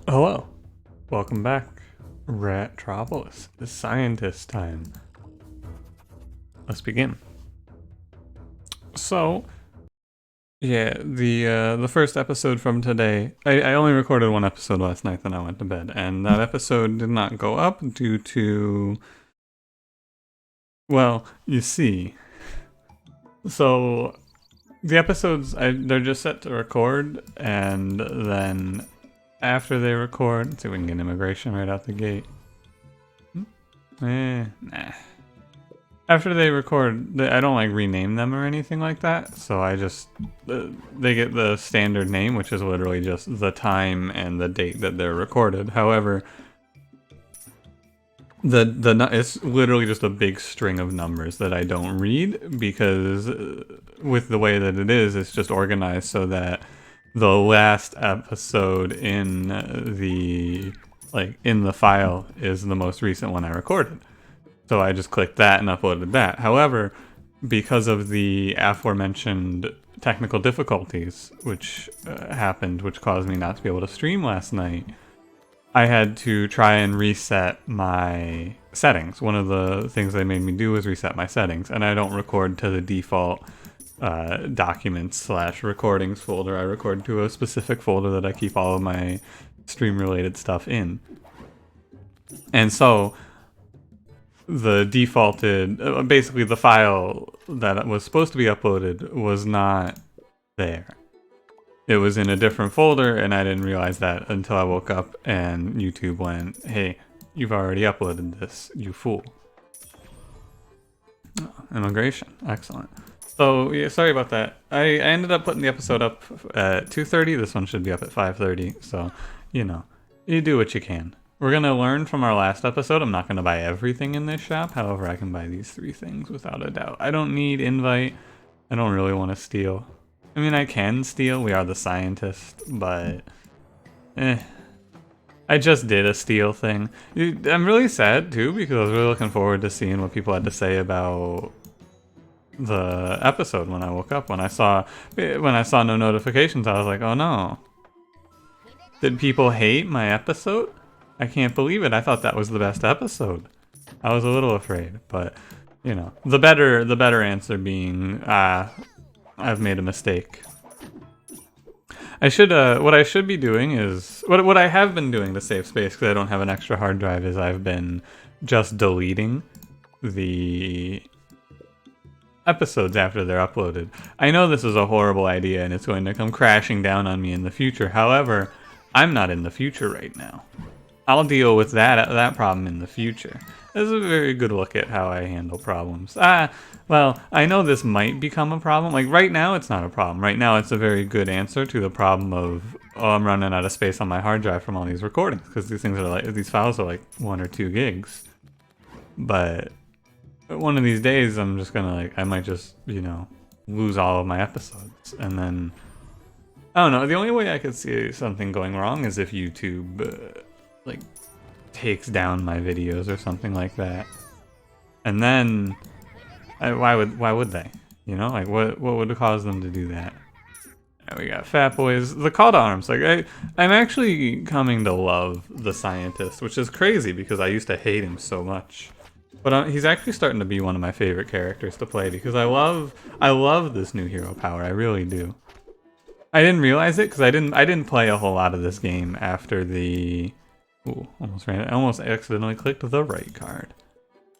Hello, welcome back. Ratropolis, the scientist time. Let's begin. So, yeah, the first episode from today. I only recorded one episode last night, then I went to bed, and that episode did not go up due to, well, you see. So the episodes they're just set to record, and then after they record, let's see if we can get immigration right out the gate. Nah. After they record, I don't like rename them or anything like that. So I just they get the standard name, which is literally just the time and the date that they're recorded. However, it's literally just a big string of numbers that I don't read because with the way that it is, it's just organized so that the last episode in the file is the most recent one I recorded. So I just clicked that and uploaded that. However, because of the aforementioned technical difficulties which happened, which caused me not to be able to stream last night, I had to try and reset my settings. One of the things they made me do was reset my settings, and I don't record to the default documents/recordings folder. I record to a specific folder that I keep all of my stream-related stuff in. And so the defaulted, basically the file that was supposed to be uploaded was not there. It was in a different folder, and I didn't realize that until I woke up and YouTube went, "Hey, you've already uploaded this, you fool." Oh, immigration, excellent. So yeah, sorry about that. I ended up putting the episode up at 2:30. This one should be up at 5:30. So, you do what you can. We're going to learn from our last episode. I'm not going to buy everything in this shop. However, I can buy these 3 things without a doubt. I don't need invite. I don't really want to steal. I mean, I can steal. We are the scientist, but I just did a steal thing. I'm really sad too because I was really looking forward to seeing what people had to say about the episode when I woke up. When I saw no notifications, I was like, "Oh no. Did people hate my episode? I can't believe it. I thought that was the best episode." I was a little afraid, but the better answer being I've made a mistake. What I should be doing is what I have been doing to save space because I don't have an extra hard drive is I've been just deleting the episodes after they're uploaded. I know this is a horrible idea and it's going to come crashing down on me in the future. However, I'm not in the future right now. I'll deal with that problem in the future. This is a very good look at how I handle problems. Well, I know this might become a problem. Like right now, it's not a problem. Right now, it's a very good answer to the problem of, oh, I'm running out of space on my hard drive from all these recordings because these files are like 1 or 2 gigs. But one of these days, I'm just gonna I might just lose all of my episodes, and then I don't know. The only way I could see something going wrong is if YouTube takes down my videos or something like that, and then why would they? What would cause them to do that? And we got Fat Boys, the call to arms. I'm actually coming to love the scientist, which is crazy because I used to hate him so much. But he's actually starting to be one of my favorite characters to play because I love this new hero power. I really do. I didn't realize it because I didn't play a whole lot of this game after the. Ooh, I almost accidentally clicked the right card.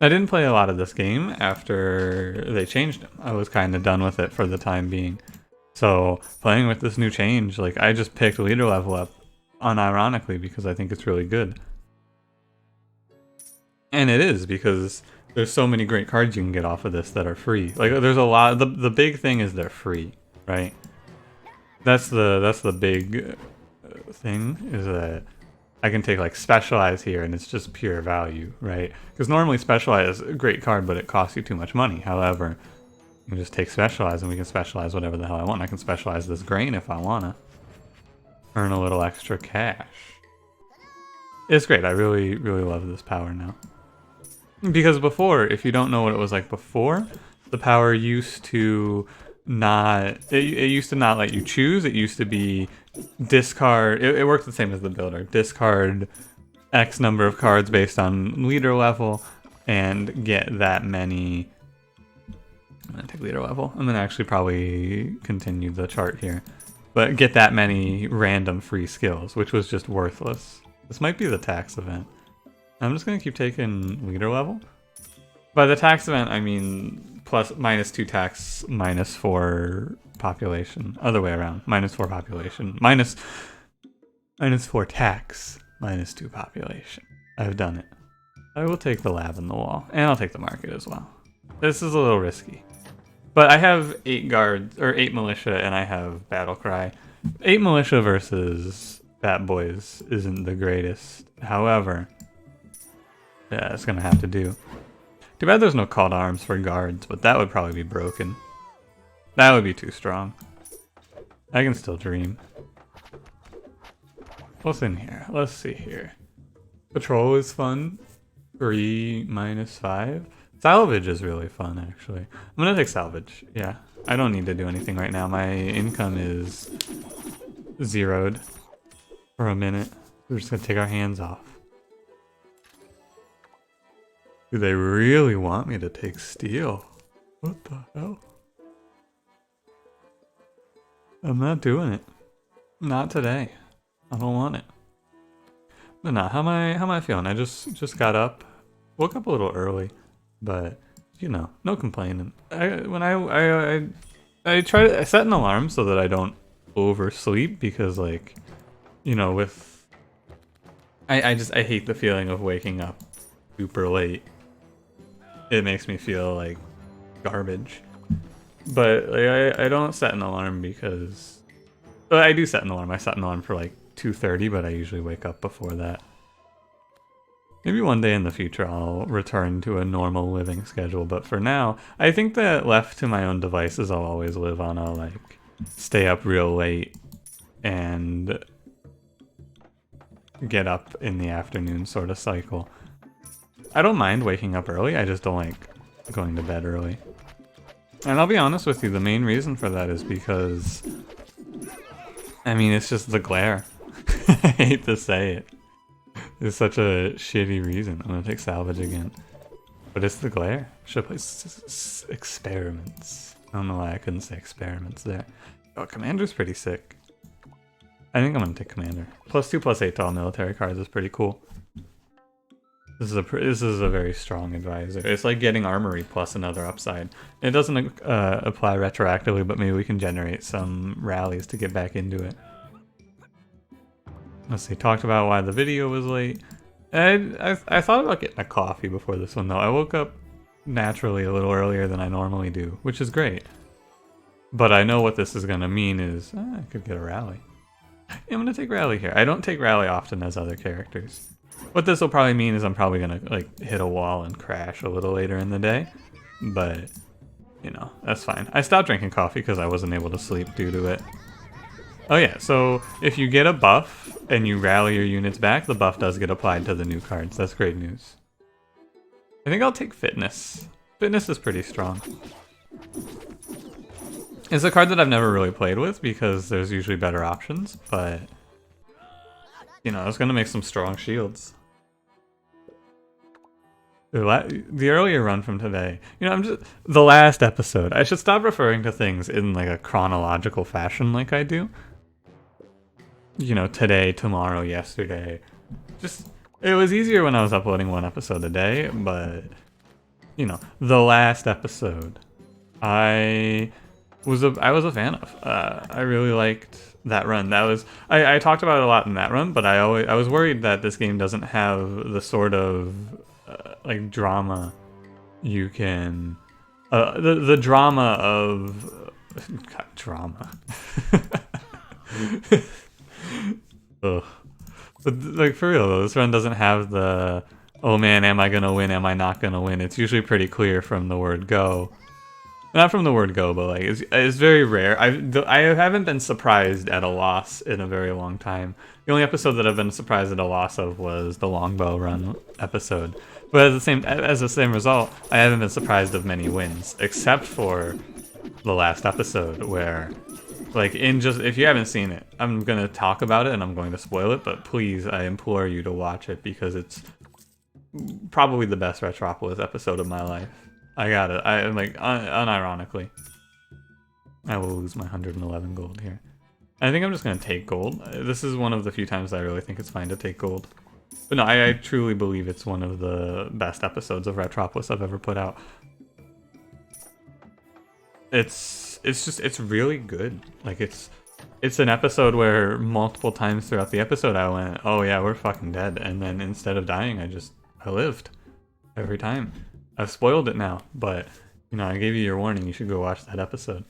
I didn't play a lot of this game after they changed him. I was kind of done with it for the time being. So playing with this new change, I just picked leader level up unironically because I think it's really good. And it is because there's so many great cards you can get off of this that are free. There's a lot. The big thing is they're free, right? That's the big thing is that I can take Specialize here and it's just pure value, right? Because normally Specialize is a great card, but it costs you too much money. However, you can just take Specialize and we can specialize whatever the hell I want. I can specialize this grain if I wanna. Earn a little extra cash. It's great. I really, really love this power now. Because before, if you don't know what it was like before, the power used to not, it used to not let you choose. It used to be discard. It works the same as the builder. Discard X number of cards based on leader level, and get that many. I'm gonna take leader level. I'm gonna actually probably continue the chart here, but get that many random free skills, which was just worthless. This might be the tax event. I'm just gonna keep taking leader level. By the tax event, I mean -2 tax, -4 population. Other way around. -4 population. -4 tax, -2 population. I've done it. I will take the lab in the wall, and I'll take the market as well. This is a little risky. But I have 8 guards, or 8 militia, and I have battle cry. 8 militia versus Bat Boys isn't the greatest. However, yeah, it's gonna have to do. Too bad there's no call to arms for guards, but that would probably be broken. That would be too strong. I can still dream. What's in here? Let's see here. Patrol is fun. 3 -5. Salvage is really fun, actually. I'm gonna take salvage. Yeah, I don't need to do anything right now. My income is zeroed for a minute. We're just gonna take our hands off. Do they really want me to take steel? What the hell? I'm not doing it. Not today. I don't want it. But nah, how am I feeling? I just got up. Woke up a little early, but you know, no complaining. I set an alarm so that I don't oversleep, because like, you know, with I hate the feeling of waking up super late. It makes me feel like garbage. But like, I don't set an alarm because... Well, I do set an alarm. I set an alarm for like 2:30, but I usually wake up before that. Maybe one day in the future I'll return to a normal living schedule, but for now, I think that left to my own devices, I'll always live on a like stay up real late and get up in the afternoon sort of cycle. I don't mind waking up early, I just don't like going to bed early. And I'll be honest with you, the main reason for that is because, I mean, it's just the glare. I hate to say it. It's such a shitty reason. I'm gonna take salvage again. But it's the glare. Should I play experiments? I don't know why I couldn't say experiments there. Oh, commander's pretty sick. I think I'm gonna take commander. +2/+8 to all military cards is pretty cool. This is a very strong advisor. It's like getting armory plus another upside. It doesn't apply retroactively, but maybe we can generate some rallies to get back into it. Let's see, talked about why the video was late. I thought about getting a coffee before this one though. I woke up naturally a little earlier than I normally do, which is great. But I know what this is gonna mean is, I could get a rally. Yeah, I'm gonna take rally here. I don't take rally often as other characters. What this will probably mean is I'm probably gonna like hit a wall and crash a little later in the day. But, you know, that's fine. I stopped drinking coffee because I wasn't able to sleep due to it. Oh yeah, so if you get a buff and you rally your units back, the buff does get applied to the new cards. That's great news. I think I'll take fitness. Fitness is pretty strong. It's a card that I've never really played with because there's usually better options, but you know, I was gonna make some strong shields. The earlier run from today, you know, the last episode. I should stop referring to things in like a chronological fashion like I do. You know, today, tomorrow, yesterday. It was easier when I was uploading one episode a day, but, you know, the last episode, I was a fan of. I really liked that run. I talked about it a lot in that run, but I was worried that this game doesn't have the sort of, like, drama you can, the drama of, God, drama. Ugh. But like for real though, this run doesn't have the, oh man, am I gonna win, am I not gonna win? It's usually pretty clear from the word go. Not from the word go, but like it's very rare. I haven't been surprised at a loss in a very long time. The only episode that I've been surprised at a loss of was the longbow run episode. But as the same result, I haven't been surprised of many wins, except for the last episode where Like, if you haven't seen it, I'm gonna talk about it and I'm going to spoil it, but please, I implore you to watch it because it's probably the best Ratropolis episode of my life. I got it. I'm like, unironically. I will lose my 111 gold here. I think I'm just gonna take gold. This is one of the few times I really think it's fine to take gold. But no, I truly believe it's one of the best episodes of Ratropolis I've ever put out. It's really good. Like it's an episode where multiple times throughout the episode I went, oh yeah, we're fucking dead. And then instead of dying, I lived every time. I've spoiled it now, but you know, I gave you your warning. You should go watch that episode.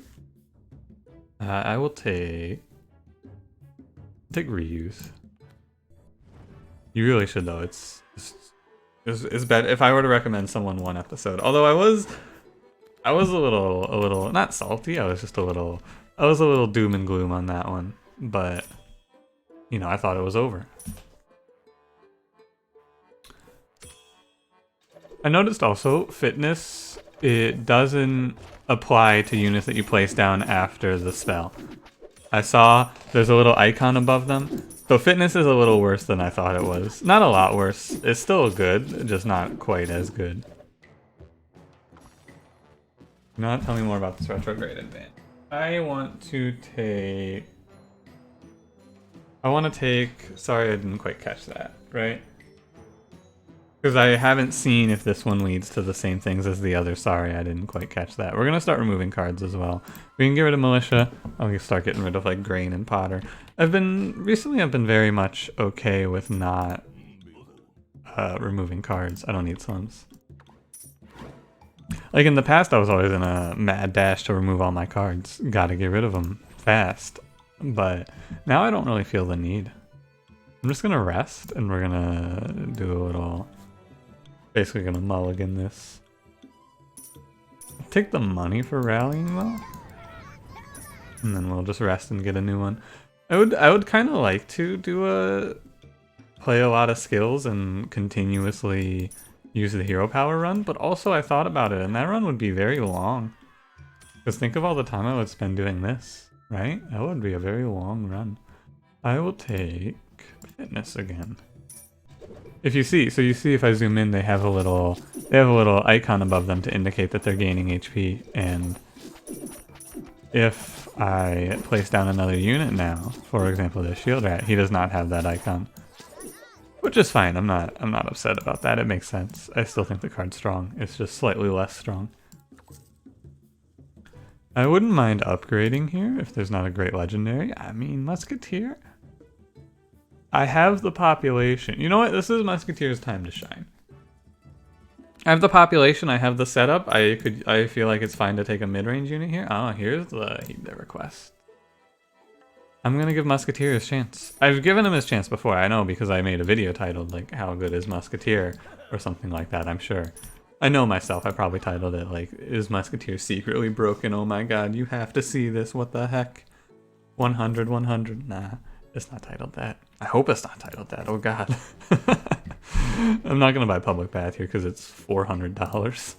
I will take reuse. You really should though. It's bad. If I were to recommend someone one episode, although I was a little not salty. I was a little doom and gloom on that one, but you know, I thought it was over. I noticed also fitness, it doesn't apply to units that you place down after the spell. I saw there's a little icon above them. So fitness is a little worse than I thought it was. Not a lot worse. It's still good, just not quite as good. You know what? Tell me more about this retrograde advance. I want to take... Sorry, I didn't quite catch that, right? Because I haven't seen if this one leads to the same things as the other. Sorry, I didn't quite catch that. We're going to start removing cards as well. We can get rid of Militia. I'll start getting rid of like Grain and Potter. Recently I've been very much okay with not removing cards. I don't need slums. Like in the past I was always in a mad dash to remove all my cards. Gotta get rid of them fast. But now I don't really feel the need. I'm just gonna rest and we're gonna do a little... Basically gonna mulligan this. Take the money for rallying though. And then we'll just rest and get a new one. I would kind of like to play a lot of skills and continuously use the hero power run, but also I thought about it and that run would be very long. Because think of all the time I would spend doing this, right? That would be a very long run. I will take fitness again. If you see, so you see if I zoom in, they have a little icon above them to indicate that they're gaining HP, and if I place down another unit now, for example the shield rat, he does not have that icon. Which is fine, I'm not upset about that, it makes sense. I still think the card's strong, it's just slightly less strong. I wouldn't mind upgrading here if there's not a great legendary. I mean, Musketeer? I have the population. You know what? This is Musketeer's time to shine. I have the population. I have the setup. I feel like it's fine to take a mid-range unit here. Oh, here's the request. I'm gonna give Musketeer his chance. I've given him his chance before. I know because I made a video titled like "How Good Is Musketeer" or something like that. I'm sure. I know myself. I probably titled it like "Is Musketeer Secretly Broken? Oh my God! You have to see this. What the heck? 100, 100. Nah. It's not titled that. I hope it's not titled that. Oh God. I'm not gonna buy Public Bath here because it's $400.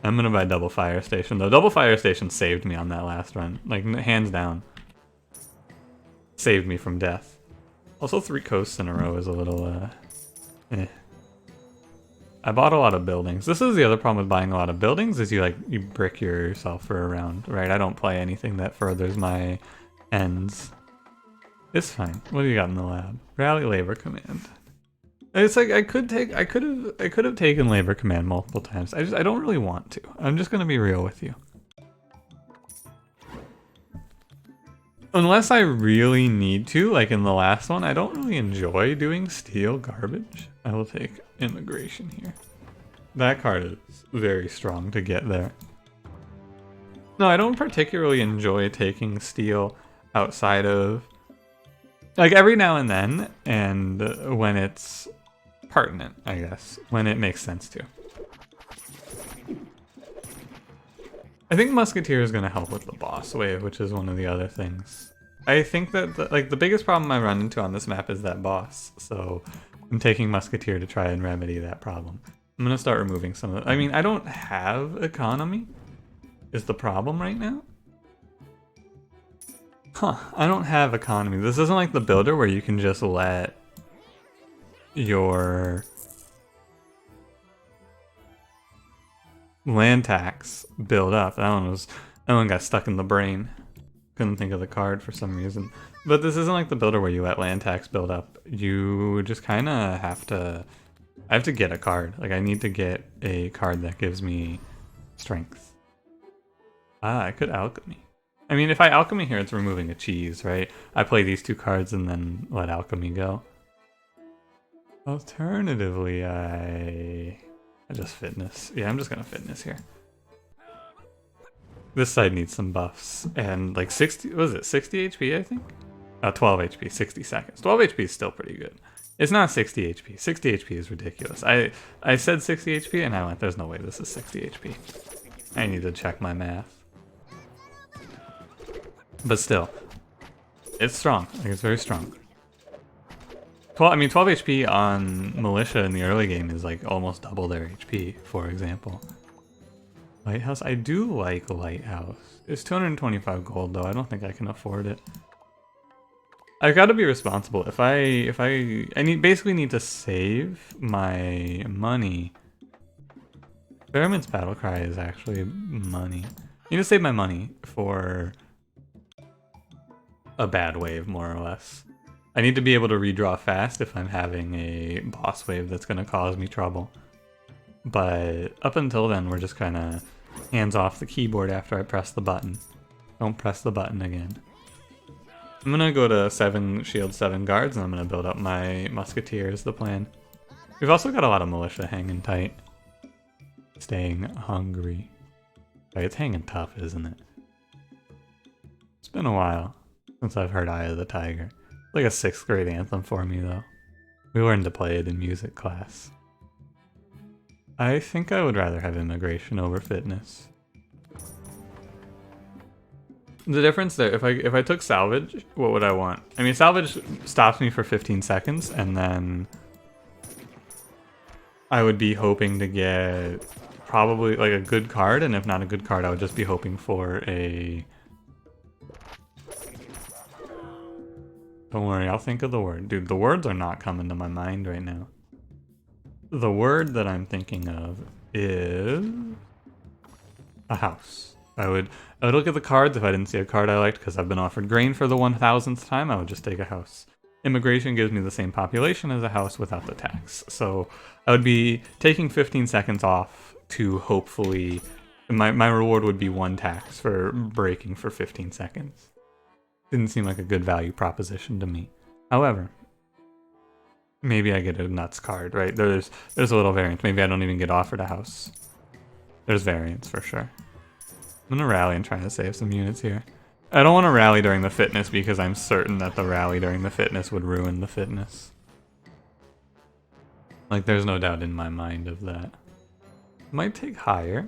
I'm gonna buy Double Fire Station though. Double Fire Station saved me on that last run. Like hands down. Saved me from death. Also 3 coasts in a row is a little I bought a lot of buildings. This is the other problem with buying a lot of buildings is you brick yourself for a round, right? I don't play anything that furthers my ends. It's fine. What do you got in the lab? Rally Labor Command. It's like I could have taken Labor Command multiple times. I don't really want to. I'm just gonna be real with you. Unless I really need to, like in the last one, I don't really enjoy doing steel garbage. I will take Immigration here. That card is very strong to get there. No, I don't particularly enjoy taking steel outside of... Like every now and then, and when it's pertinent, I guess. When it makes sense to. I think Musketeer is going to help with the boss wave, which is one of the other things. I think that the biggest problem I run into on this map is that boss, so I'm taking Musketeer to try and remedy that problem. I'm going to start removing some of it. I mean, I don't have economy, is the problem right now. Huh, I don't have economy. This isn't like the builder where you can just let your land tax build up. That one got stuck in the brain. Couldn't think of the card for some reason. But this isn't like the builder where you let land tax build up. You just kind of have to... I have to get a card. Like, I need to get a card that gives me strength. Ah, I could alchemy. I mean, if I alchemy here, it's removing a cheese, right? I play these 2 cards and then let alchemy go. Alternatively, I just fitness. Yeah, I'm just gonna fitness here. This side needs some buffs. And like 60, what was it, 60 HP, I think? 12 HP, 60 seconds. 12 HP is still pretty good. It's not 60 HP. 60 HP is ridiculous. I said 60 HP and I went, there's no way this is 60 HP. I need to check my math. But still, it's strong. Like, it's very strong. 12 HP on Militia in the early game is like almost double their HP, for example. Lighthouse, I do like Lighthouse. It's 225 gold though, I don't think I can afford it. I've got to be responsible. Basically need to save my money. Bearman's Battle Cry is actually money. I need to save my money for a bad wave, more or less. I need to be able to redraw fast if I'm having a boss wave that's going to cause me trouble. But up until then, we're just kind of hands off the keyboard after I press the button. Don't press the button again. I'm going to go to 7 shield, 7 guards, and I'm going to build up my musketeers, the plan. We've also got a lot of militia hanging tight. Staying hungry. Right, it's hanging tough, isn't it? It's been a while since I've heard Eye of the Tiger. It's like a 6th grade anthem for me, though. We learned to play it in music class. I think I would rather have immigration over fitness. The difference there, if I took salvage, what would I want? I mean, salvage stops me for 15 seconds, and then I would be hoping to get probably like a good card, and if not a good card, I would just be hoping for a... Don't worry, I'll think of the word. Dude, the words are not coming to my mind right now. The word that I'm thinking of is a house. I would look at the cards. If I didn't see a card I liked because I've been offered grain for the 1000th time, I would just take a house. Immigration gives me the same population as a house without the tax. So I would be taking 15 seconds off to hopefully... My reward would be 1 tax for breaking for 15 seconds. Didn't seem like a good value proposition to me. However, maybe I get a nuts card, right? There's a little variance. Maybe I don't even get offered a house. There's variance for sure. I'm gonna rally and try to save some units here. I don't want to rally during the fitness because I'm certain that the rally during the fitness would ruin the fitness. Like, there's no doubt in my mind of that. Might take higher.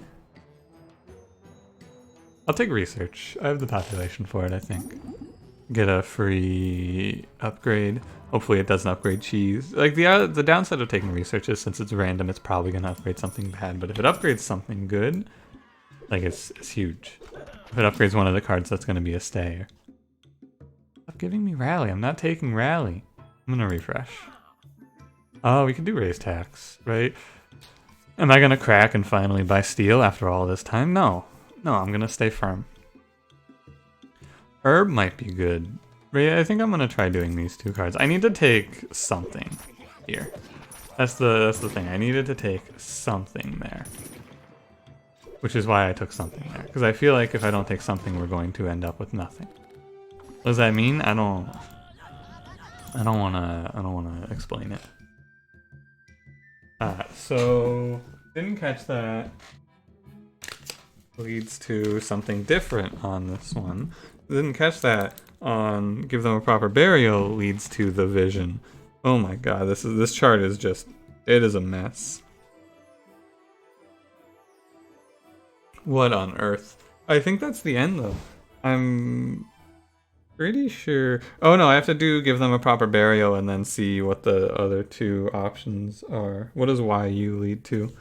I'll take research. I have the population for it, I think. Get a free upgrade. Hopefully it doesn't upgrade cheese. Like, the downside of taking research is since it's random, it's probably going to upgrade something bad. But if it upgrades something good, like, it's huge. If it upgrades one of the cards, that's going to be a stayer. Stop giving me rally. I'm not taking rally. I'm going to refresh. Oh, we can do raise tax, right? Am I going to crack and finally buy steel after all this time? No. No, I'm going to stay firm. Herb might be good. But I think I'm going to try doing these 2 cards. I need to take something here. That's the thing. I needed to take something there. Which is why I took something there. Because I feel like if I don't take something, we're going to end up with nothing. What does that mean? I don't wanna explain it. So didn't catch that. Leads to something different on this one. Didn't catch that on give them a proper burial leads to the vision. Oh my god, this chart is just, it is a mess. What on earth? I think that's the end though. I'm pretty sure. Oh no, I have to give them a proper burial and then see what the other 2 options are. What does YU lead to?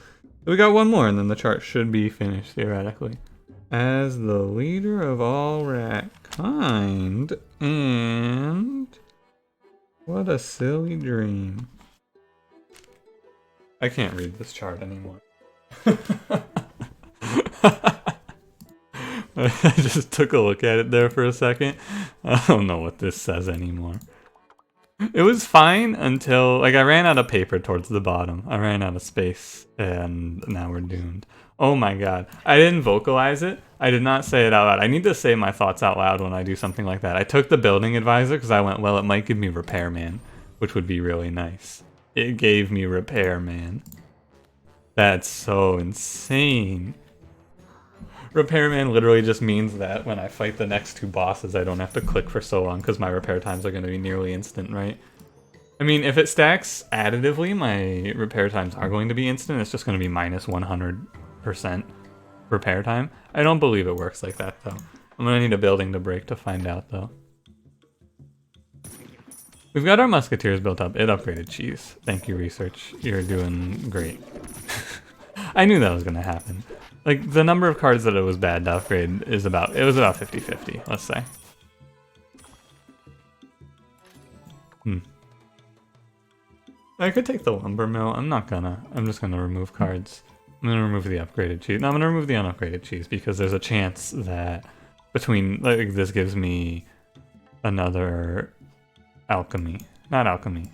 We got 1 more and then the chart should be finished theoretically. As the leader of all Rack. kind, and what a silly dream. I can't read this chart anymore. I just took a look at it there for a second. I don't know what this says anymore. It was fine until, like, I ran out of paper towards the bottom. I ran out of space, and now we're doomed. Oh my god. I didn't vocalize it. I did not say it out loud. I need to say my thoughts out loud when I do something like that. I took the building advisor because I went, well, it might give me repairman, which would be really nice. It gave me repairman. That's so insane. Repairman literally just means that when I fight the next two bosses, I don't have to click for so long because my repair times are going to be nearly instant, right? I mean, if it stacks additively, my repair times are going to be instant. It's just going to be minus 100% repair time. I don't believe it works like that, though. I'm going to need a building to break to find out, though. We've got our musketeers built up. It upgraded cheese. Thank you, research. You're doing great. I knew that was going to happen. Like, the number of cards that it was bad to upgrade is about 50-50, let's say. I could take the lumber mill. I'm not gonna. I'm just gonna remove cards. I'm gonna remove the upgraded cheese. No, I'm gonna remove the unupgraded cheese because there's a chance that between, like, this gives me another alchemy. Not alchemy.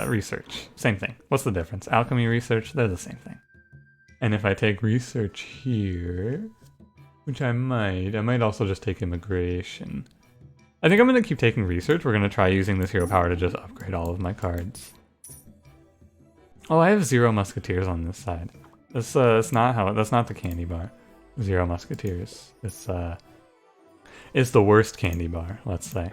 Research. Same thing. What's the difference? Alchemy, research, they're the same thing. And if I take research here, which I might also just take immigration. I think I'm going to keep taking research. We're going to try using this hero power to just upgrade all of my cards. Oh, I have 0 musketeers on this side. That's not the candy bar. 0 musketeers. It's the worst candy bar, let's say.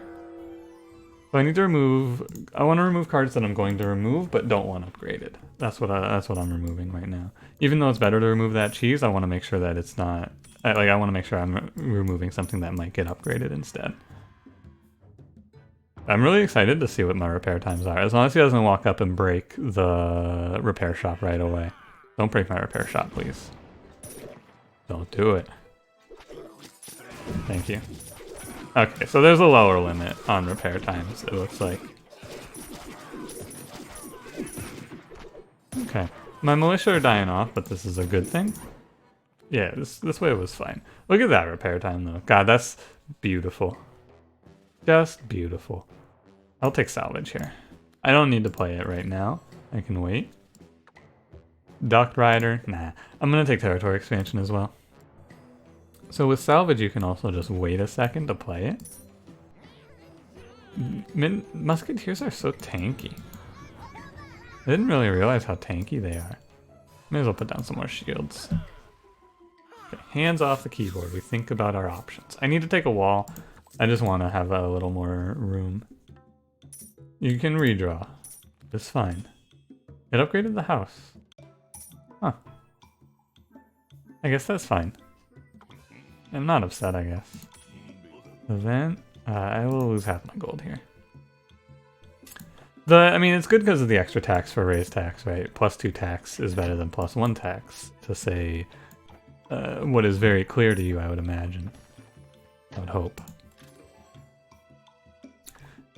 So I need to remove. I want to remove cards that I'm going to remove, but don't want upgraded. That's what I'm removing right now. Even though it's better to remove that cheese, I want to make sure that it's not. I want to make sure I'm removing something that might get upgraded instead. I'm really excited to see what my repair times are. As long as he doesn't walk up and break the repair shop right away. Don't break my repair shop, please. Don't do it. Thank you. Okay, so there's a lower limit on repair times, it looks like. Okay, my militia are dying off, but this is a good thing. Yeah, this way was fine. Look at that repair time, though. God, that's beautiful. Just beautiful. I'll take salvage here. I don't need to play it right now. I can wait. Duck Rider? Nah. I'm gonna take territory expansion as well. So with salvage, you can also just wait a second to play it. Musketeers are so tanky. I didn't really realize how tanky they are. May as well put down some more shields. Okay, hands off the keyboard. We think about our options. I need to take a wall. I just want to have a little more room. You can redraw. It's fine. It upgraded the house. Huh. I guess that's fine. I'm not upset, I guess. Event. I will lose half my gold here. I mean, it's good because of the extra tax for raise tax, right? +2 tax is better than +1 tax, to say what is very clear to you, I would imagine. I would hope.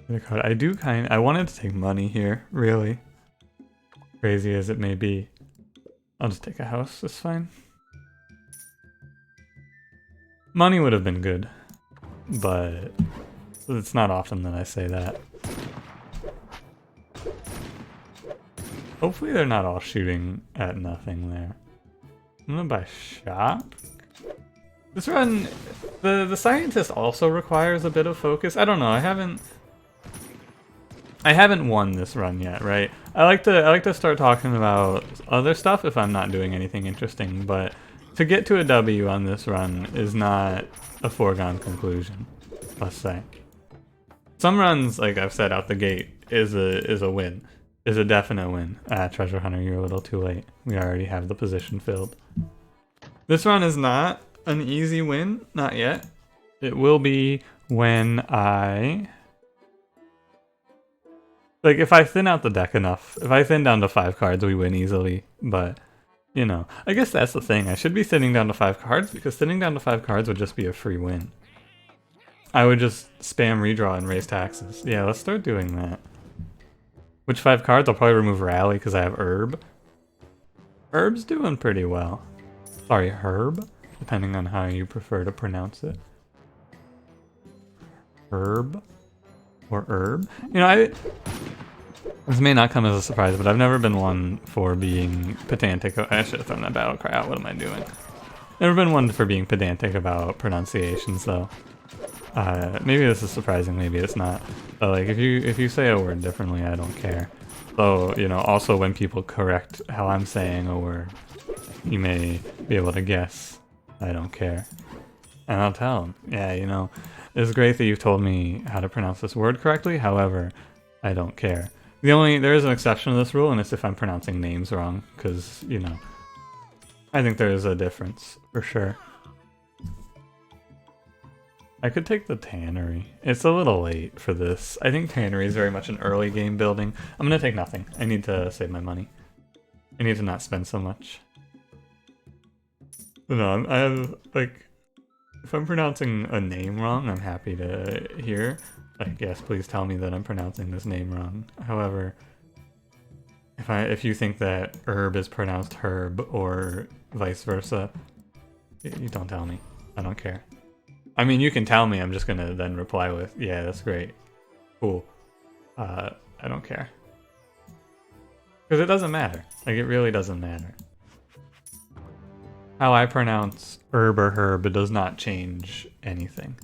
I wanted to take money here, really. Crazy as it may be. I'll just take a house, it's fine. Money would have been good, but it's not often that I say that. Hopefully they're not all shooting at nothing there. I'm gonna buy shop. This run, the scientist also requires a bit of focus. I don't know, I haven't won this run yet, right? I like to start talking about other stuff if I'm not doing anything interesting, but to get to a W on this run is not a foregone conclusion, let's say. Some runs, like I've said out the gate, is a win. Is a definite win. Treasure Hunter, you're a little too late. We already have the position filled. This run is not an easy win, not yet. It will be when if I thin out the deck enough, if I thin down to 5 cards, we win easily, but you know, I guess that's the thing. I should be thinning down to 5 cards because thinning down to 5 cards would just be a free win. I would just spam redraw and raise taxes. Yeah, let's start doing that. Which 5 cards? I'll probably remove Rally because I have Herb. Herb's doing pretty well. Sorry, Herb, depending on how you prefer to pronounce it. Herb or Herb. You know, this may not come as a surprise, but I've never been one for being pedantic. I should have thrown that battle cry out. What am I doing? Never been one for being pedantic about pronunciations, though. Maybe this is surprising, maybe it's not. But like, if you say a word differently, I don't care. So, you know, also when people correct how I'm saying a word, you may be able to guess. I don't care. And I'll tell them, yeah, you know, it's great that you've told me how to pronounce this word correctly, however, I don't care. There is an exception to this rule, and it's if I'm pronouncing names wrong, because, you know, I think there is a difference, for sure. I could take the Tannery. It's a little late for this. I think Tannery is very much an early game building. I'm gonna take nothing. I need to save my money. I need to not spend so much. No, I have, like, if I'm pronouncing a name wrong, I'm happy to hear. Like, yes, please tell me that I'm pronouncing this name wrong. However, if you think that herb is pronounced herb or vice versa, you don't tell me. I don't care. I mean, you can tell me, I'm just gonna then reply with, yeah, that's great. Cool. I don't care. Because it doesn't matter. Like, it really doesn't matter. How I pronounce herb or herb, it does not change anything.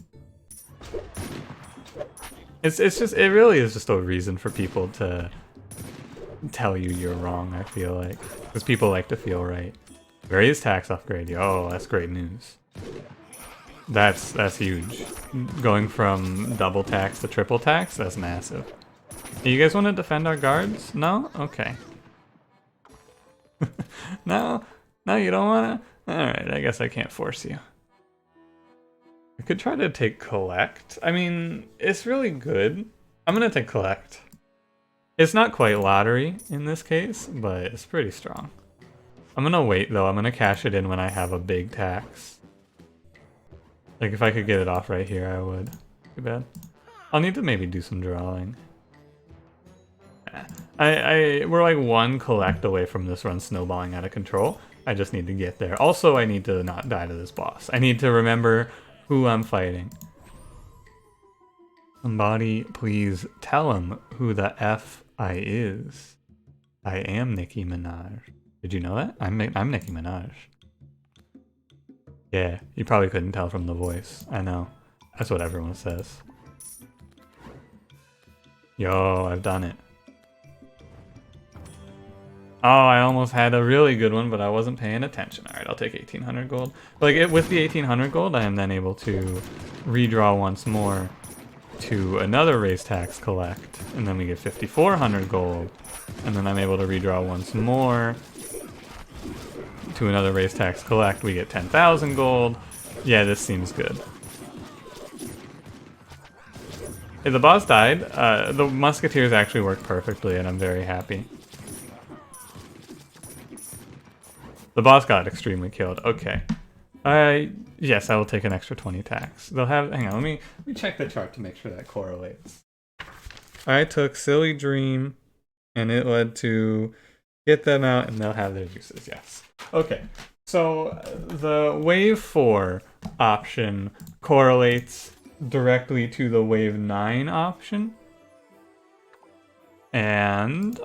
It really is just a reason for people to tell you you're wrong, I feel like. Because people like to feel right. Raise tax upgrade, oh, that's great news. That's huge. Going from double tax to triple tax, that's massive. You guys want to defend our guards? No? Okay. No? No, you don't want to? Alright, I guess I can't force you. I could try to take collect. I mean, it's really good. I'm gonna take collect. It's not quite lottery in this case, but it's pretty strong. I'm gonna wait though. I'm gonna cash it in when I have a big tax. Like if I could get it off right here, I would. Too bad. I'll need to maybe do some drawing. We're like one collect away from this run snowballing out of control. I just need to get there. Also, I need to not die to this boss. I need to remember who I'm fighting. Somebody please tell him who the F I is. I am Nicki Minaj. Did you know that? I'm Nicki Minaj. Yeah, you probably couldn't tell from the voice. I know. That's what everyone says. Yo, I've done it. Oh, I almost had a really good one, but I wasn't paying attention. Alright, I'll take 1800 gold. Like, with the 1800 gold, I am then able to redraw once more to another raise tax collect. And then we get 5400 gold. And then I'm able to redraw once more to another raise tax collect. We get 10,000 gold. Yeah, this seems good. Hey, the boss died. The musketeers actually worked perfectly, and I'm very happy. The boss got extremely killed. Okay. Yes, I will take an extra 20 tax. They'll have... Hang on, let me check the chart to make sure that correlates. I took Silly Dream, and it led to get them out, and they'll have their uses, yes. Okay, so the wave 4 option correlates directly to the wave 9 option. And...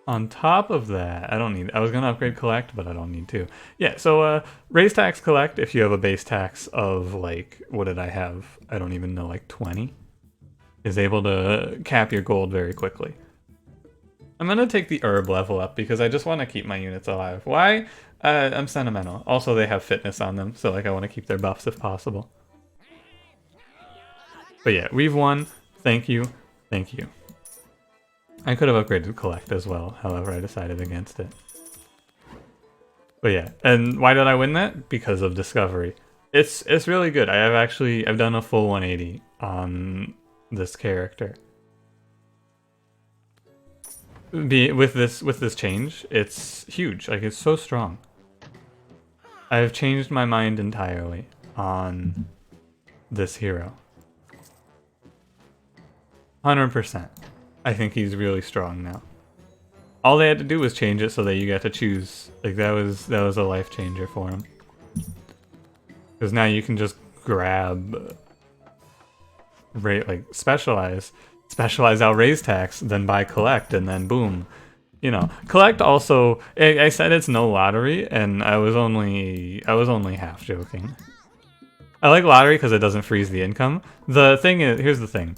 on top of that, I was going to upgrade collect, but I don't need to. Yeah, so raise tax collect, if you have a base tax of, like, what did I have? I don't even know, like 20, is able to cap your gold very quickly. I'm going to take the herb level up because I just want to keep my units alive. Why? I'm sentimental. Also, they have fitness on them, so like I want to keep their buffs if possible. But yeah, we've won. Thank you. Thank you. I could have upgraded collect as well, however I decided against it. But yeah, and why did I win that? Because of discovery. It's really good. I've done a full 180 on this character. With this change, it's huge. Like, it's so strong. I've changed my mind entirely on this hero. 100%. I think he's really strong now. All they had to do was change it so that you got to choose. Like that was a life changer for him. Because now you can just grab, like specialize out raise tax, then buy collect, and then boom. You know, collect also. I said it's no lottery, and I was only half joking. I like lottery because it doesn't freeze the income. The thing is, here's the thing.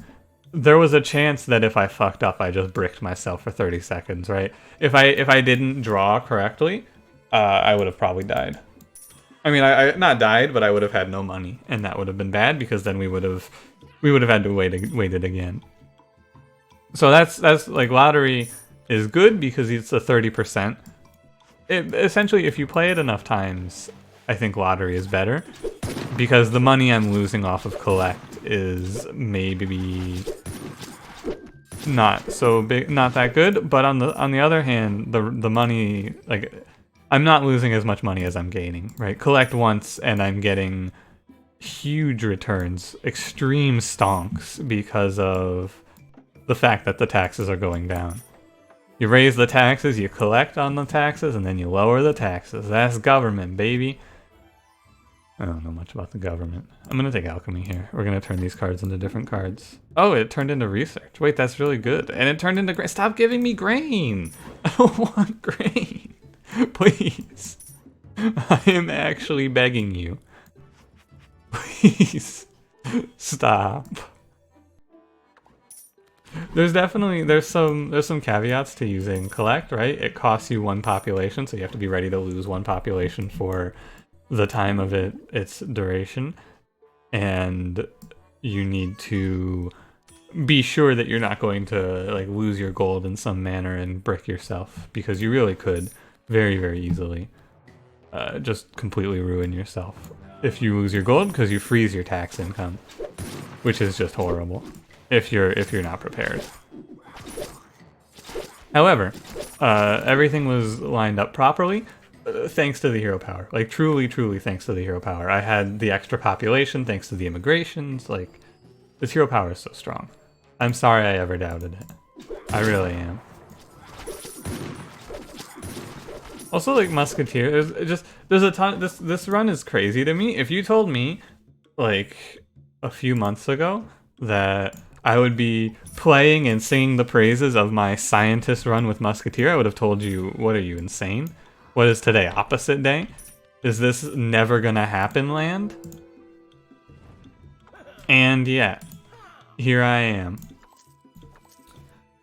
There was a chance that if I fucked up, I just bricked myself for 30 seconds, right? If I didn't draw correctly, I would have probably died. I mean, I not died, but I would have had no money, and that would have been bad because then we would have had to wait it again. So that's like lottery is good because it's a 30%. Essentially, if you play it enough times, I think lottery is better because the money I'm losing off of collect is maybe not so big, not that good. But on the other hand, the money, like, I'm not losing as much money as I'm gaining, right? Collect once and I'm getting huge returns, extreme stonks because of the fact that the taxes are going down. You raise the taxes, you collect on the taxes, and then you lower the taxes. That's government, baby. I don't know much about the government. I'm going to take alchemy here. We're going to turn these cards into different cards. Oh, it turned into research. Wait, that's really good. And it turned into grain. Stop giving me grain. I don't want grain. Please. I am actually begging you. Please. Stop. There's some caveats to using collect, right? It costs you 1 population, so you have to be ready to lose 1 population for the time of its duration, and you need to be sure that you're not going to like lose your gold in some manner and brick yourself, because you really could very, very easily just completely ruin yourself if you lose your gold because you freeze your tax income, which is just horrible if you're not prepared. However, everything was lined up properly. Thanks to the hero power. Like, truly, truly thanks to the hero power. I had the extra population thanks to the immigrations. Like, this hero power is so strong. I'm sorry I ever doubted it. I really am. Also, like, Musketeer, there's a ton, this run is crazy to me. If you told me, like, a few months ago that I would be playing and singing the praises of my scientist run with Musketeer, I would have told you, what are you, insane? What is today? Opposite day? Is this never gonna happen land? And yet, here I am.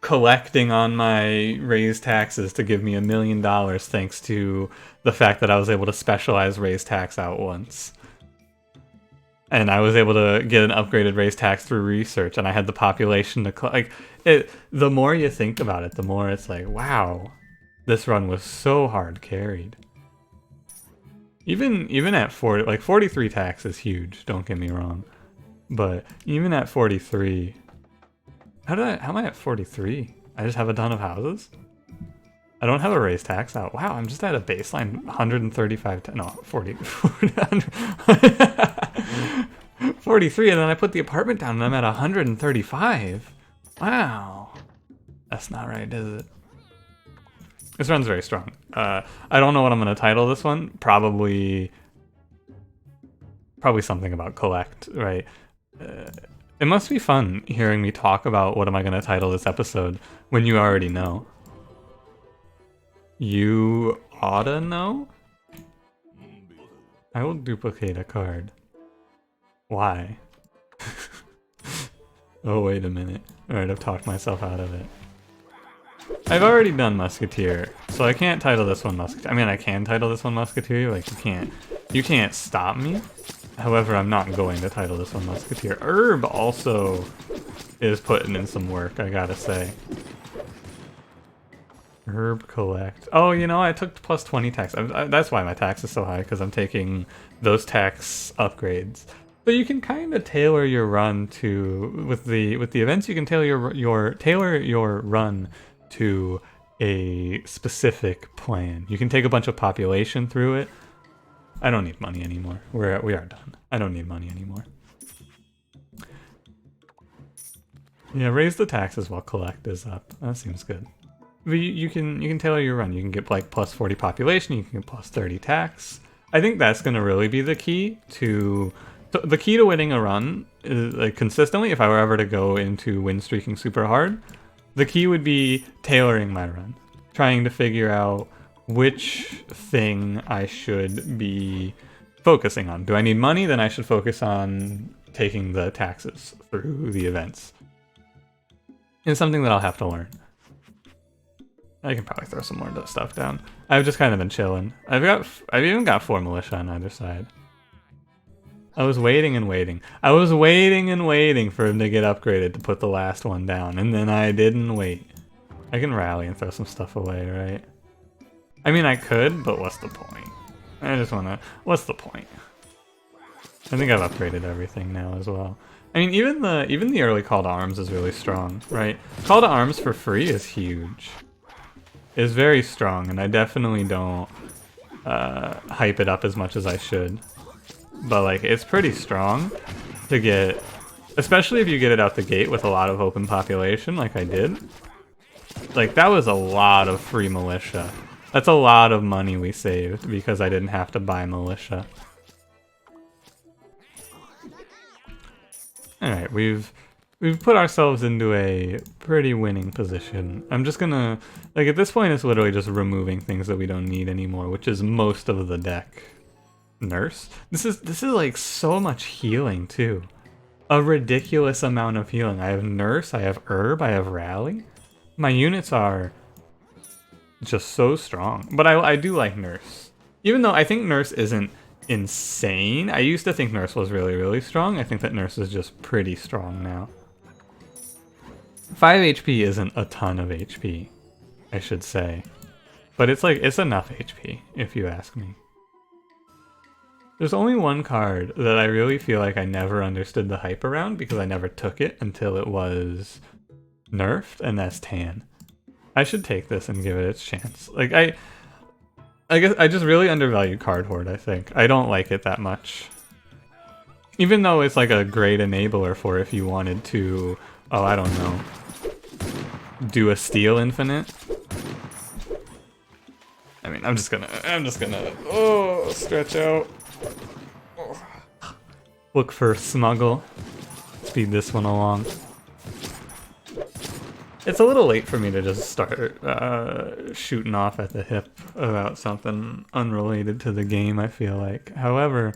Collecting on my raised taxes to give me $1 million thanks to the fact that I was able to specialize raised tax out once. And I was able to get an upgraded raised tax through research, and I had the population to like it. The more you think about it, the more it's like, wow. This run was so hard carried. Even at 40, like 43 tax is huge. Don't get me wrong, but even at 43, how am I at 43? I just have a ton of houses. I don't have a raised tax out. Wow, I'm just at a baseline 135. No, 40. 43, and then I put the apartment down, and I'm at 135. Wow, that's not right, is it? This run's very strong. I don't know what I'm going to title this one. Probably something about collect, right? It must be fun hearing me talk about what am I going to title this episode when you already know. You oughta know? I will duplicate a card. Why? Oh, wait a minute. Alright, I've talked myself out of it. I've already done Musketeer, so I can't title this one Musketeer. I mean, I can title this one Musketeer, like, you can't stop me. However, I'm not going to title this one Musketeer. Herb also is putting in some work, I gotta say. Herb collect. Oh, you know, I took plus 20 tax. That's why my tax is so high, because I'm taking those tax upgrades. So you can kind of tailor your run to, with the events, you can tailor your run to a specific plan. You can take a bunch of population through it. I don't need money anymore. We are done. I don't need money anymore. Yeah, raise the taxes while collect is up. That seems good. But you can tailor your run. You can get like plus 40 population. You can get plus 30 tax. I think that's gonna really be the key to winning a run is, like, consistently. If I were ever to go into win streaking super hard, the key would be tailoring my run, trying to figure out which thing I should be focusing on. Do I need money? Then I should focus on taking the taxes through the events. It's something that I'll have to learn. I can probably throw some more stuff down. I've just kind of been chilling. I've even got 4 militia on either side. I was waiting and waiting. I was waiting and waiting for him to get upgraded to put the last one down, and then I didn't wait. I can rally and throw some stuff away, right? I mean, I could, but what's the point? I just wanna... What's the point? I think I've upgraded everything now as well. I mean, even the early call to arms is really strong, right? Call to arms for free is huge. It's very strong, and I definitely don't hype it up as much as I should. But like, it's pretty strong to get, especially if you get it out the gate with a lot of open population, like I did. Like, that was a lot of free militia. That's a lot of money we saved because I didn't have to buy militia. Alright, we've put ourselves into a pretty winning position. I'm just gonna, like, at this point it's literally just removing things that we don't need anymore, which is most of the deck. Nurse? This is like so much healing too. A ridiculous amount of healing. I have Nurse, I have Herb, I have Rally. My units are just so strong. But I do like Nurse. Even though I think Nurse isn't insane. I used to think Nurse was really, really strong. I think that Nurse is just pretty strong now. 5 HP isn't a ton of HP, I should say. But it's like, it's enough HP, if you ask me. There's only one card that I really feel like I never understood the hype around because I never took it until it was nerfed, and that's Tan. I should take this and give it its chance. Like, I guess I just really undervalue Card Hoard, I think. I don't like it that much. Even though it's like a great enabler for if you wanted to, oh, I don't know, do a Steel Infinite. I mean, I'm just gonna, oh, stretch out. Look for Smuggle. Speed this one along. It's a little late for me to just start shooting off at the hip about something unrelated to the game, I feel like. However,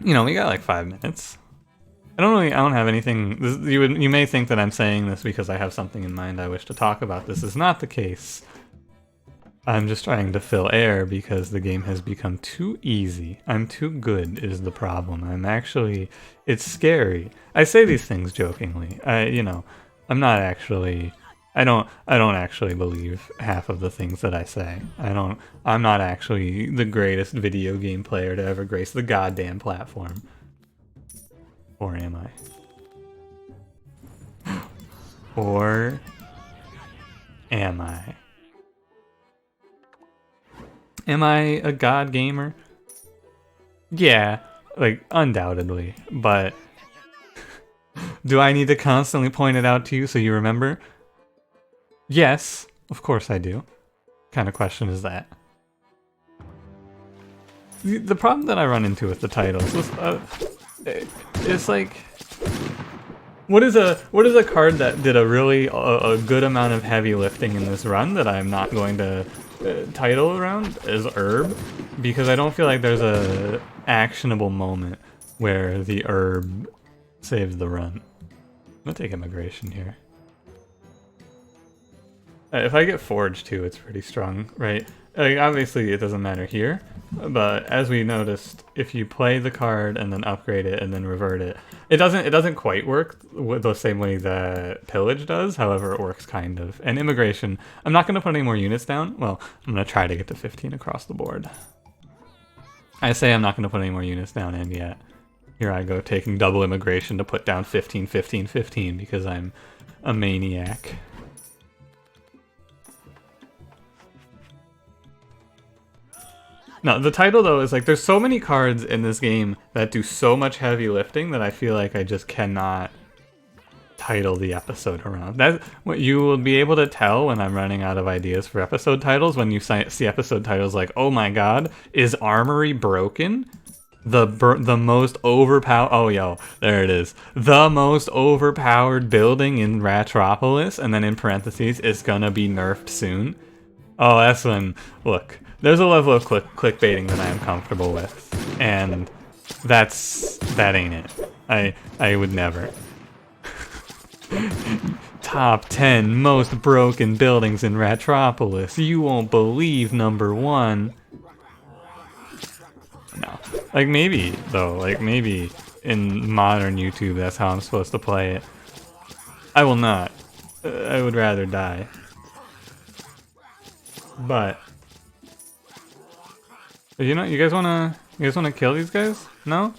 you know, we got like 5 minutes. I don't have anything. You may think that I'm saying this because I have something in mind I wish to talk about. This is not the case. I'm just trying to fill air because the game has become too easy. I'm too good is the problem. It's scary. I say these things jokingly. I'm not actually, I don't actually believe half of the things that I say. I'm not actually the greatest video game player to ever grace the goddamn platform. Or am I? Or am I? Am I a god gamer? Yeah, like, undoubtedly, but do I need to constantly point it out to you so you remember? Yes, of course I do. What kind of question is that? The problem that I run into with the titles is, it's like, what is a card that did a really a good amount of heavy lifting in this run that I'm not going to title around is Herb, because I don't feel like there's a actionable moment where the Herb saves the run. I'm gonna take Immigration here. If I get Forge too, it's pretty strong, right? Like, obviously it doesn't matter here, but as we noticed, if you play the card and then upgrade it and then revert it, it doesn't quite work the same way that Pillage does. However, it works kind of. And Immigration, I'm not going to put any more units down. Well, I'm going to try to get to 15 across the board. I say I'm not going to put any more units down, and yet here I go taking double Immigration to put down 15, 15, 15 because I'm a maniac. No, the title though is like, there's so many cards in this game that do so much heavy lifting that I feel like I just cannot title the episode around. That what you will be able to tell when I'm running out of ideas for episode titles when you see episode titles like, oh my god, is Armory broken? The most overpowered, oh yo, there it is. The most overpowered building in Ratropolis, and then in parentheses, is gonna be nerfed soon. Oh, that's when, look, there's a level of clickbaiting that I am comfortable with, and that ain't it. I would never. Top 10 most broken buildings in Ratropolis. You won't believe number 1. No. Like maybe, though, like maybe in modern YouTube that's how I'm supposed to play it. I will not. I would rather die. But you know, you guys wanna kill these guys? No?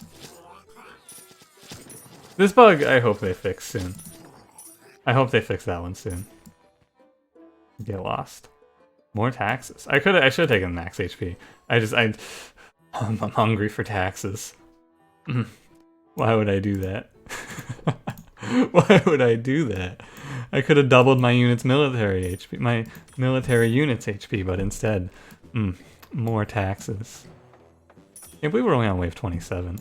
This bug I hope they fix soon. I hope they fix that one soon. Get lost. More taxes. I should have taken max HP. I'm hungry for taxes. Why would I do that? Why would I do that? I could have doubled my unit's military HP, my military unit's HP, but instead, more taxes. Yeah, we were only on wave 27.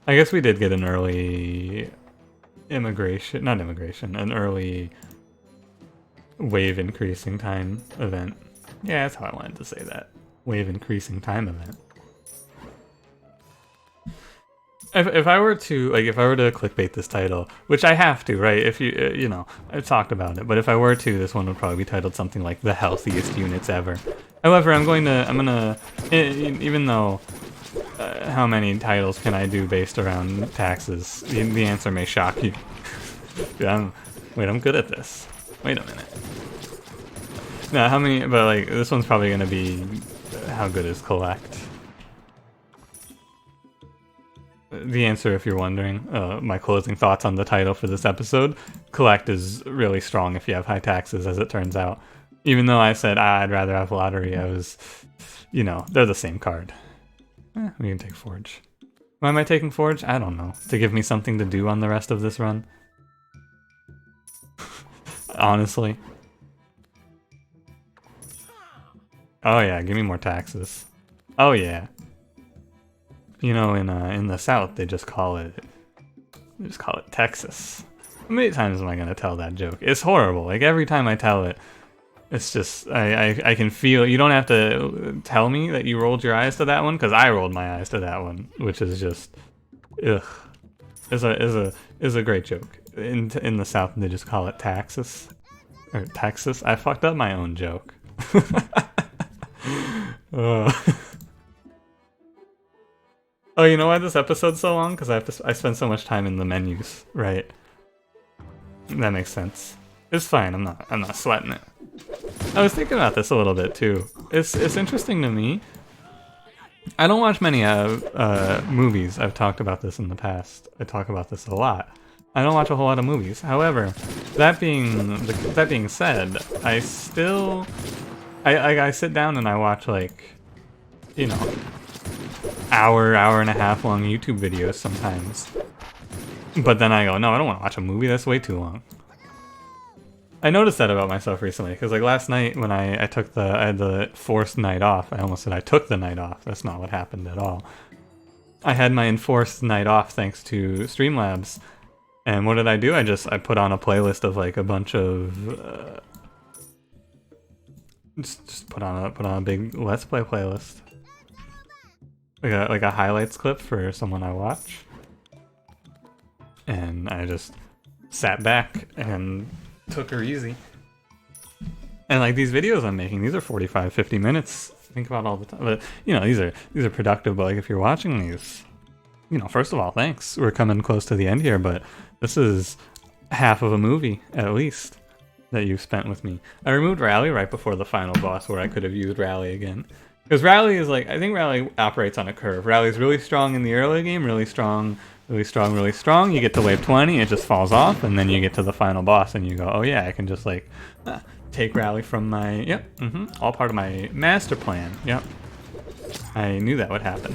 I guess we did get an early an early wave increasing time event. Yeah, that's how I wanted to say that. Wave increasing time event. If I were to clickbait this title, which I have to, right? If you know, I've talked about it, but if I were to, this one would probably be titled something like "The Healthiest Units Ever." However, I'm gonna, even though, how many titles can I do based around taxes? The answer may shock you. Dude, I'm good at this. Wait a minute. No, how many? But like, this one's probably gonna be, how good is collect? The answer, if you're wondering, my closing thoughts on the title for this episode, collect is really strong if you have high taxes, as it turns out. Even though I said I'd rather have lottery, I was, you know, they're the same card. We can take forge. Why am I taking forge? I don't know. To give me something to do on the rest of this run. Honestly. Oh yeah, give me more taxes. Oh yeah. You know, in the South, they just call it Texas. How many times am I gonna tell that joke? It's horrible. Like every time I tell it, it's just I can feel. You don't have to tell me that you rolled your eyes to that one, because I rolled my eyes to that one, which is just, ugh. Is a great joke. In the South, they just call it Texas or Texas. I fucked up my own joke. Oh, you know why this episode's so long? Because I spend so much time in the menus, right? That makes sense. It's fine. I'm not sweating it. I was thinking about this a little bit too. It's interesting to me. I don't watch many movies. I've talked about this in the past. I talk about this a lot. I don't watch a whole lot of movies. However, that being said, I still I sit down and I watch, like, you know, hour and a half long YouTube videos sometimes. But then I go, no, I don't want to watch a movie. That's way too long. I noticed that about myself recently, because like last night when I had the forced night off. I almost said I took the night off. That's not what happened at all. I had my enforced night off thanks to Streamlabs. And what did I do? I put on a playlist of like a bunch of just put on a big Let's Play playlist. Like a highlights clip for someone I watch. And I just sat back and took her easy. And like these videos I'm making, these are 45, 50 minutes. Think about all the time. But you know, these are productive, but like if you're watching these, you know, first of all, thanks. We're coming close to the end here, but this is half of a movie, at least, that you've spent with me. I removed Rally right before the final boss where I could have used Rally again. Because Rally is like, I think Rally operates on a curve. Rally's really strong in the early game, really strong, really strong, really strong. You get to wave 20, it just falls off, and then you get to the final boss and you go, oh yeah, I can just like take Rally from my, all part of my master plan. Yep. I knew that would happen.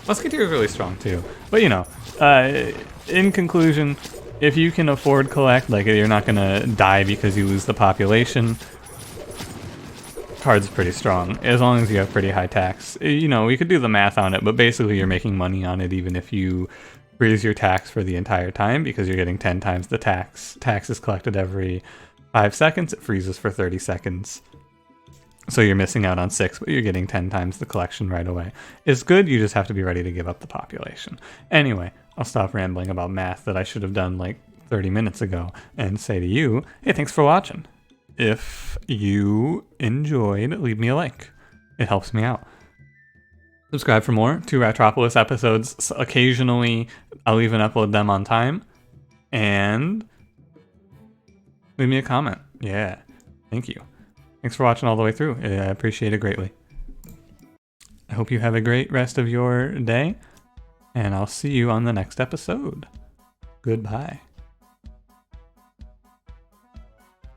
Musketeer is really strong too. But you know, in conclusion, if you can afford collect, like you're not gonna die because you lose the population, card's pretty strong, as long as you have pretty high tax. You know, we could do the math on it, but basically you're making money on it even if you freeze your tax for the entire time, because you're getting 10 times the tax. Tax is collected every 5 seconds, it freezes for 30 seconds. So you're missing out on 6, but you're getting 10 times the collection right away. It's good, you just have to be ready to give up the population. Anyway, I'll stop rambling about math that I should have done like 30 minutes ago and say to you, hey, thanks for watching. If you enjoyed, leave me a like. It helps me out. Subscribe for more 2 Ratropolis episodes. Occasionally, I'll even upload them on time. And leave me a comment. Yeah, thank you. Thanks for watching all the way through. I appreciate it greatly. I hope you have a great rest of your day, and I'll see you on the next episode. Goodbye.